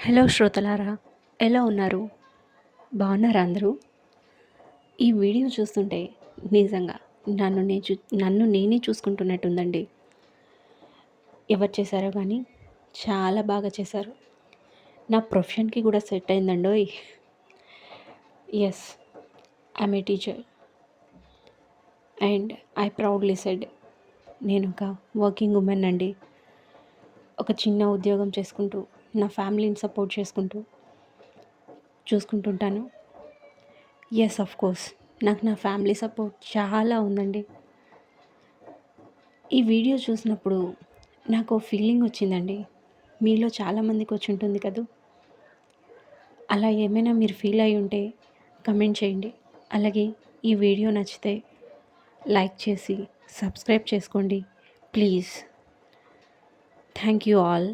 Hello శ్రోతలారా, ఎలా ఉన్నారు? బాగున్నారా అందరూ? ఈ వీడియో చూస్తుంటే నిజంగా నన్ను నేనే చూసుకుంటున్నట్టుందండి. ఎవరు చేశారో కానీ చాలా బాగా చేశారు. నా ప్రొఫెషన్‌కి కూడా సెట్ అయిందండోయ్! Yes, I'm a teacher and I proudly said నేనొక వర్కింగ్ వుమెన్ అండి. ఒక చిన్న ఉద్యోగం చేసుకుంటూ, నా ఫ్యామిలీని సపోర్ట్ చేసుకుంటూ చూసుకుంటుంటాను. యెస్, ఆఫ్‌కోర్స్ నాకు నా ఫ్యామిలీ సపోర్ట్ చాలా ఉందండి. ఈ వీడియో చూసినప్పుడు నాకో ఫీలింగ్ వచ్చిందండి. మీలో చాలామందికి వచ్చుంటుంది కదూ! అలా ఏమైనా మీరు ఫీల్ అయ్యి ఉంటే కమెంట్ చేయండి. అలాగే ఈ వీడియో నచ్చితే లైక్ చేసి సబ్స్క్రైబ్ చేసుకోండి ప్లీజ్. Thank you all.